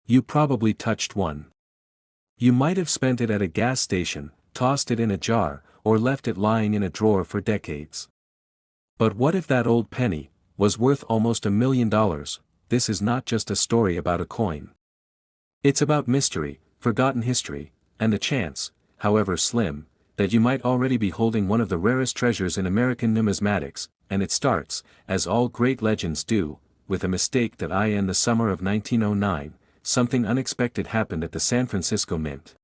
You probably touched one. You might have spent it at a gas station, tossed it in a jar, or left it lying in a drawer for decades. But what if that old penny was worth almost $1 million? This is not just a story about a coin. It's about mystery, forgotten history, and the chance, however slim, that you might already be holding one of the rarest treasures in American numismatics, and it starts, as all great legends do, with a mistake that in the summer of 1909, something unexpected happened at the San Francisco Mint.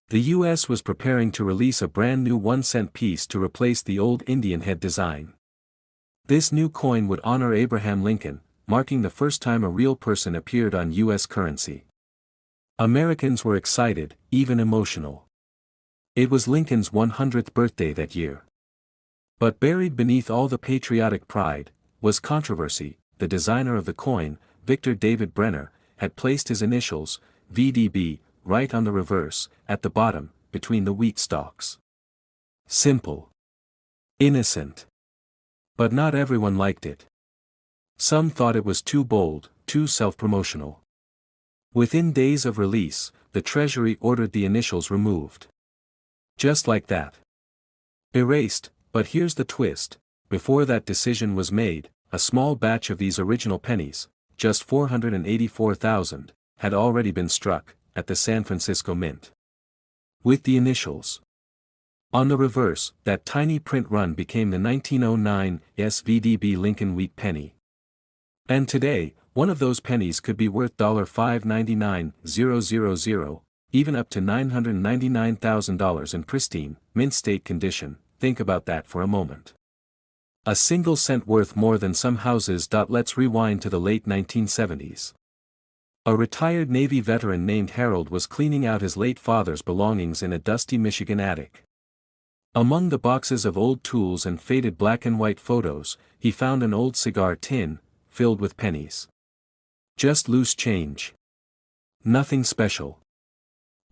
The U.S. was preparing to release a brand new 1-cent piece to replace the old Indian head design. This new coin would honor Abraham Lincoln, marking the first time a real person appeared on U.S. currency. Americans were excited, even emotional. It was Lincoln's 100th birthday that year. But buried beneath all the patriotic pride, was controversy. The designer of the coin, Victor David Brenner, had placed his initials, VDB, right on the reverse, at the bottom, between the wheat stalks. Simple. Innocent. But not everyone liked it. Some thought it was too bold, too self-promotional. Within days of release, the Treasury ordered the initials removed. Just like that. Erased, but here's the twist: before that decision was made, a small batch of these original pennies, just 484,000, had already been struck, at the San Francisco Mint. With the initials on the reverse, that tiny print run became the 1909 SVDB Lincoln Wheat Penny. And today, one of those pennies could be worth $599,000, even up to $999,000 in pristine, mint state condition. Think about that for a moment. A single cent worth more than some houses. Let's rewind to the late 1970s. A retired Navy veteran named Harold was cleaning out his late father's belongings in a dusty Michigan attic. Among the boxes of old tools and faded black and white photos, he found an old cigar tin, filled with pennies. Just loose change. Nothing special.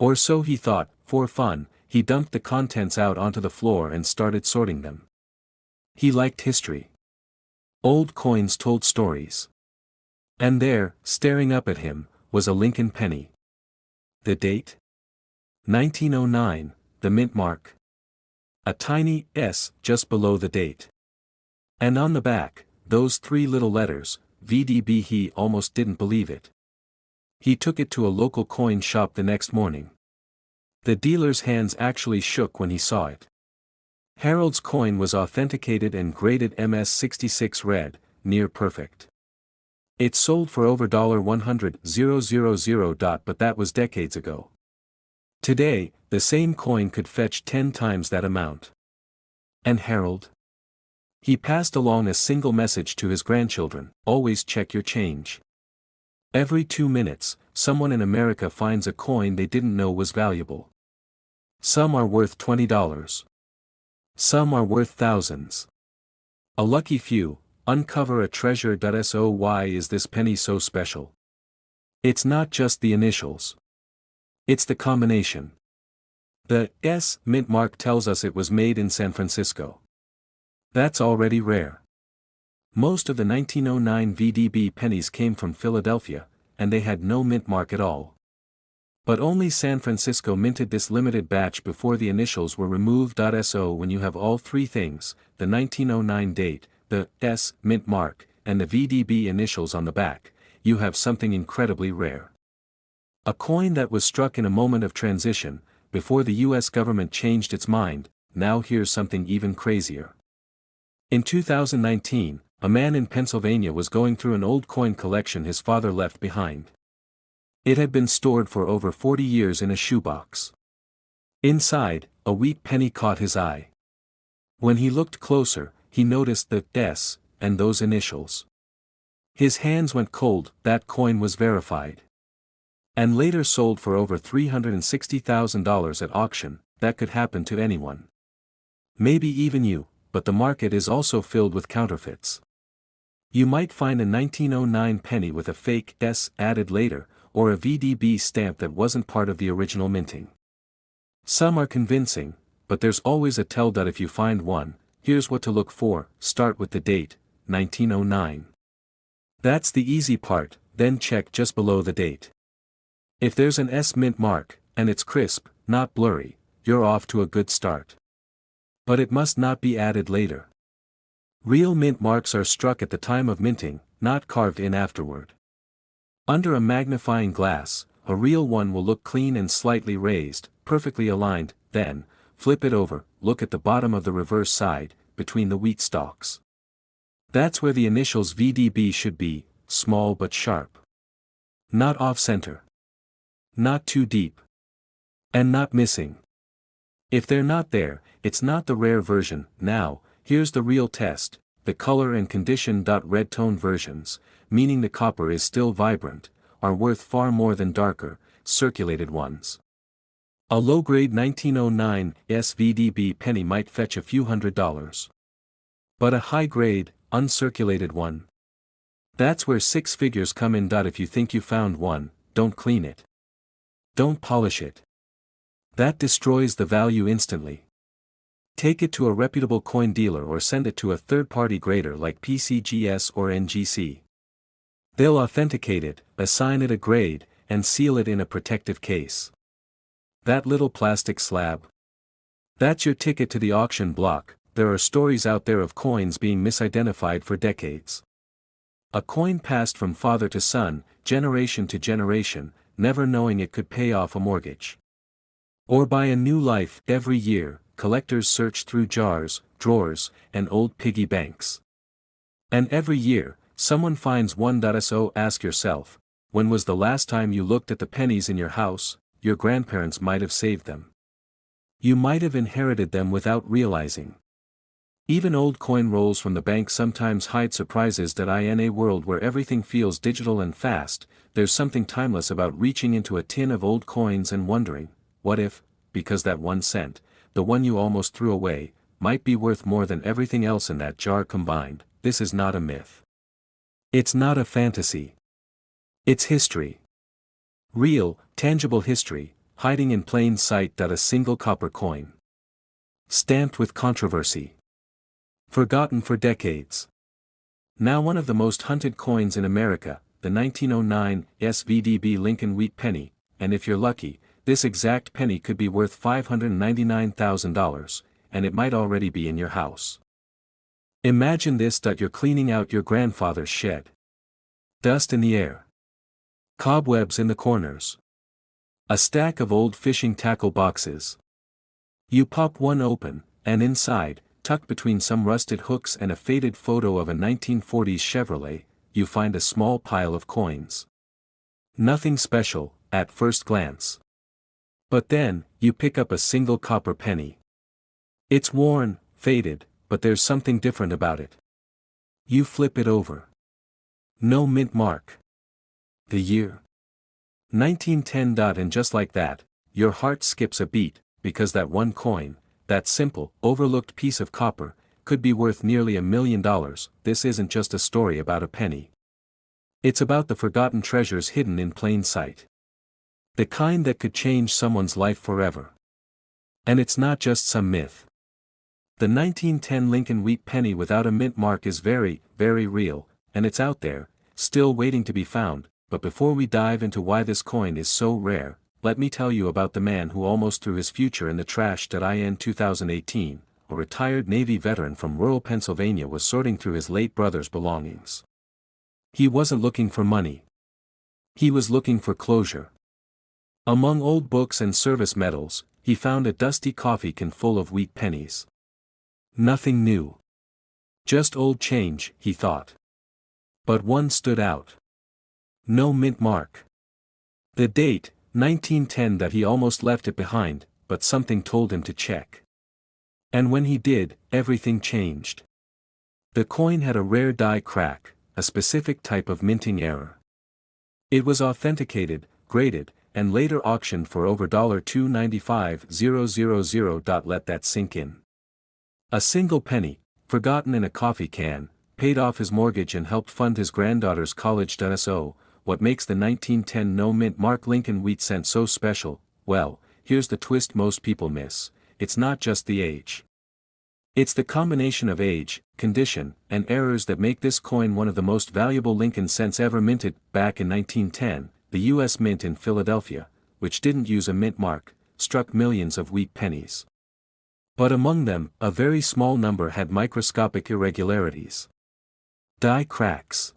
Or so he thought. For fun, he dumped the contents out onto the floor and started sorting them. He liked history. Old coins told stories. And there, staring up at him, was a Lincoln penny. The date? 1909, the mint mark. A tiny S just below the date. And on the back, those 3 little letters, VDB. He almost didn't believe it. He took it to a local coin shop the next morning. The dealer's hands actually shook when he saw it. Harold's coin was authenticated and graded MS66 red, near perfect. It sold for over $100,000. But that was decades ago. Today, the same coin could fetch 10 times that amount. And Harold? He passed along a single message to his grandchildren: always check your change. Every 2 minutes, someone in America finds a coin they didn't know was valuable. Some are worth $20. Some are worth thousands. A lucky few uncover a treasure. So why is this penny so special? It's not just the initials. It's the combination. The S mint mark tells us it was made in San Francisco. That's already rare. Most of the 1909 VDB pennies came from Philadelphia, and they had no mint mark at all. But only San Francisco minted this limited batch before the initials were removed. So when you have all 3 things, the 1909 date, the S mint mark, and the VDB initials on the back, you have something incredibly rare. A coin that was struck in a moment of transition, before the US government changed its mind. Now here's something even crazier. In 2019, a man in Pennsylvania was going through an old coin collection his father left behind. It had been stored for over 40 years in a shoebox. Inside, a wheat penny caught his eye. When he looked closer, he noticed the S and those initials. His hands went cold. That coin was verified. And later sold for over $360,000 at auction. That could happen to anyone. Maybe even you, but the market is also filled with counterfeits. You might find a 1909 penny with a fake S added later, or a VDB stamp that wasn't part of the original minting. Some are convincing, but there's always a tell. If you find one, here's what to look for. Start with the date, 1909. That's the easy part, then check just below the date. If there's an S mint mark, and it's crisp, not blurry, you're off to a good start. But it must not be added later. Real mint marks are struck at the time of minting, not carved in afterward. Under a magnifying glass, a real one will look clean and slightly raised, perfectly aligned. Then, flip it over, look at the bottom of the reverse side, between the wheat stalks. That's where the initials VDB should be, small but sharp. Not off-center. Not too deep. And not missing. If they're not there, it's not the rare version. Now, here's the real test, the color and condition. Red tone versions, meaning the copper is still vibrant, are worth far more than darker, circulated ones. A low-grade 1909 SVDB penny might fetch a few $100s. But a high-grade, uncirculated one? That's where six figures come in. If you think you found one, don't clean it. Don't polish it. That destroys the value instantly. Take it to a reputable coin dealer or send it to a third-party grader like PCGS or NGC. They'll authenticate it, assign it a grade, and seal it in a protective case. That little plastic slab? That's your ticket to the auction block. There are stories out there of coins being misidentified for decades. A coin passed from father to son, generation to generation, never knowing it could pay off a mortgage. Or buy a new life. Every year, collectors search through jars, drawers, and old piggy banks. And every year, someone finds one. So ask yourself, when was the last time you looked at the pennies in your house? Your grandparents might have saved them. You might have inherited them without realizing. Even old coin rolls from the bank sometimes hide surprises. In a world where everything feels digital and fast, there's something timeless about reaching into a tin of old coins and wondering, what if, because that 1 cent, the one you almost threw away, might be worth more than everything else in that jar combined. This is not a myth. It's not a fantasy. It's history. Real, tangible history, hiding in plain sight. A single copper coin. Stamped with controversy. Forgotten for decades. Now one of the most hunted coins in America, the 1909 SVDB Lincoln Wheat Penny, and if you're lucky, this exact penny could be worth $599,000, and it might already be in your house. Imagine this. You're cleaning out your grandfather's shed. Dust in the air. Cobwebs in the corners. A stack of old fishing tackle boxes. You pop one open, and inside, tucked between some rusted hooks and a faded photo of a 1940s Chevrolet, you find a small pile of coins. Nothing special, at first glance. But then, you pick up a single copper penny. It's worn, faded, but there's something different about it. You flip it over. No mint mark. The year? 1910. And just like that, your heart skips a beat, because that one coin, that simple, overlooked piece of copper, could be worth nearly $1 million. This isn't just a story about a penny. It's about the forgotten treasures hidden in plain sight. The kind that could change someone's life forever. And it's not just some myth. The 1910 Lincoln Wheat Penny without a mint mark is very, very real, and it's out there, still waiting to be found. But before we dive into why this coin is so rare, let me tell you about the man who almost threw his future in the trash. In 2018, a retired Navy veteran from rural Pennsylvania was sorting through his late brother's belongings. He wasn't looking for money. He was looking for closure. Among old books and service medals, he found a dusty coffee can full of wheat pennies. Nothing new. Just old change, he thought. But one stood out. No mint mark. The date, 1910. He almost left it behind, but something told him to check. And when he did, everything changed. The coin had a rare die crack, a specific type of minting error. It was authenticated, graded, and later auctioned for over $295,000. Let that sink in. A single penny, forgotten in a coffee can, paid off his mortgage and helped fund his granddaughter's college. So, what makes the 1910 no mint mark Lincoln Wheat cent so special? Well, here's the twist most people miss. It's not just the age. It's the combination of age, condition, and errors that make this coin one of the most valuable Lincoln cents ever minted. Back in 1910, the U.S. Mint in Philadelphia, which didn't use a mint mark, struck millions of wheat pennies. But among them, a very small number had microscopic irregularities. Die cracks.